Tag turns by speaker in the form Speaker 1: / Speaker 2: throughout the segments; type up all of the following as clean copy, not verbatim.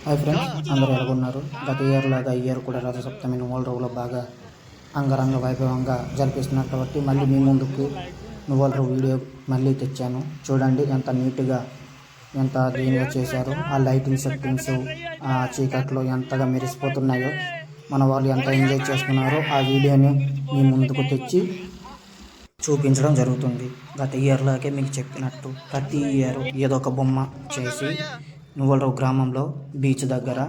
Speaker 1: Hi friends, అందరూ ఎలాగున్నారు? గత year లాగా ఈ ఇయర్ కూడా రథసప్తమి నువ్వుల రవ్వులో బాగా అంగరంగ వైభవంగా జరిపిస్తున్నారు కాబట్టి మళ్ళీ మీ ముందుకు నువ్వుల రవ్వు వీడియో మళ్ళీ తెచ్చాను. చూడండి ఎంత నీట్గా ఎంత దీనిగా చేశారో. ఆ లైటింగ్ సెట్టింగ్స్ ఆ చీకట్లో ఎంతగా మెరిసిపోతున్నాయో, మన వాళ్ళు ఎంత ఎంజాయ్ చేస్తున్నారో ఆ వీడియోని మీ ముందుకు తెచ్చి చూపించడం జరుగుతుంది. గత ఇయర్ లాగే మీకు చెప్పినట్టు ప్రతి ఇయర్ ఏదో ఒక బొమ్మ చేసి నువ్వులరావు గ్రామంలో బీచ్ దగ్గర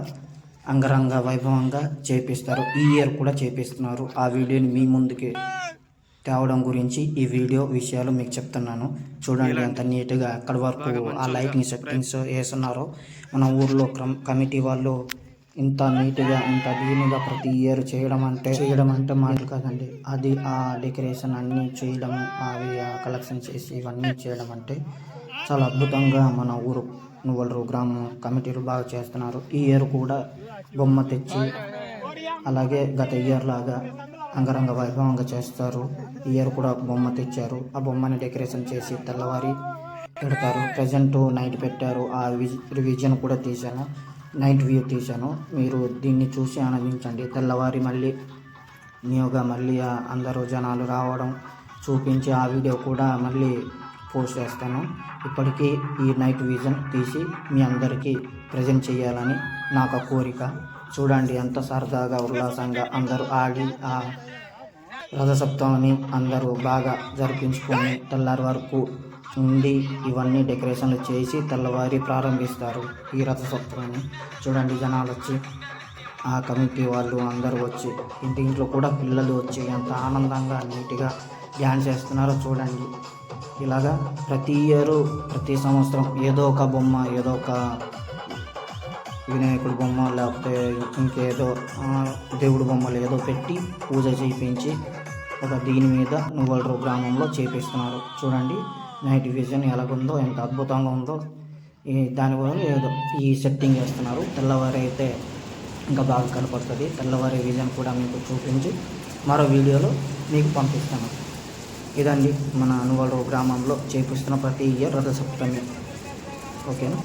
Speaker 1: అంగరంగ వైభవంగా చేపిస్తారు. ఈ ఇయర్ కూడా చేపిస్తున్నారు. ఆ వీడియోని మీ ముందుకి తేవడం గురించి ఈ వీడియో విషయాలు మీకు చెప్తున్నాను. చూడండి ఎంత నీట్గా అక్కడి వరకు ఆ లైటింగ్ సెట్టింగ్స్ వేస్తున్నారో. మన ఊర్లో కమిటీ వాళ్ళు ఇంత నీట్గా ఇంత దీనిగా ప్రతి ఇయర్ చేయడం అంటే మాటలు కాదండి. అది ఆ డెకరేషన్ అన్నీ చేయడం, అవి కలెక్షన్ చేసి ఇవన్నీ చేయడం అంటే చాలా అద్భుతంగా మన ఊరు నువ్వులరావు గ్రామం కమిటీలు బాగా చేస్తున్నారు. ఈ ఇయర్ కూడా బొమ్మ తెచ్చి అలాగే గత ఇయర్ లాగా అంగరంగ వైభవంగా చేస్తారు. ఈ ఇయర్ కూడా బొమ్మ తెచ్చారు. ఆ బొమ్మని డెకరేషన్ చేసి తెల్లవారి పెడతారు. ప్రజెంట్ నైట్ పెట్టారు. ఆ రివిజన్ కూడా తీశాను, నైట్ వ్యూ తీశాను. మీరు దీన్ని చూసి ఆనందించండి. తెల్లవారి మళ్ళీ న్యూగా మళ్ళీ అందరూ జనాలు రావడం చూపించి ఆ వీడియో కూడా మళ్ళీ పోస్ట్ చేస్తాను. ఇప్పటికీ ఈ నైట్ విజన్ తీసి మీ అందరికీ ప్రజెంట్ చేయాలని నాకు కోరిక. చూడండి ఎంత సరదాగా ఉల్లాసంగా అందరూ ఆడి ఆ రథసప్తమిని అందరూ బాగా జరిపించుకొని తెల్లారి వరకు ఉండి ఇవన్నీ డెకరేషన్లు చేసి తెల్లవారి ప్రారంభిస్తారు ఈ రథసప్తమిని. చూడండి జనాలు వచ్చి, ఆ కమిటీ వాళ్ళు అందరూ వచ్చి, ఇంట్లో కూడా పిల్లలు వచ్చి ఎంత ఆనందంగా నీట్గా డ్యాన్స్ చేస్తున్నారో చూడండి. ఇలాగా ప్రతి ఇయరు ప్రతి సంవత్సరం ఏదో ఒక బొమ్మ, ఏదో ఒక వినాయకుడి బొమ్మ లేకపోతే ఇంకేదో దేవుడి బొమ్మలు ఏదో పెట్టి పూజ చేయించి ఒక దీని మీద నువ్వులరావు గ్రామంలో చేపిస్తున్నారు. చూడండి నైట్ విజన్ ఎలాగుందో, ఎంత అద్భుతంగా ఉందో. దానివల్ల ఏదో ఈ సెట్టింగ్ చేస్తున్నారు. తెల్లవారి అయితే ఇంకా బాగా కనపడుతుంది. తెల్లవారి విజన్ కూడా మీకు చూపించి మరో వీడియోలో మీకు పంపిస్తాను. ఇదండి మన నువ్వులరావు గ్రామంలో చేపిస్తున్న ప్రతి ఇయర్ రథసప్తమి. ఓకేనా?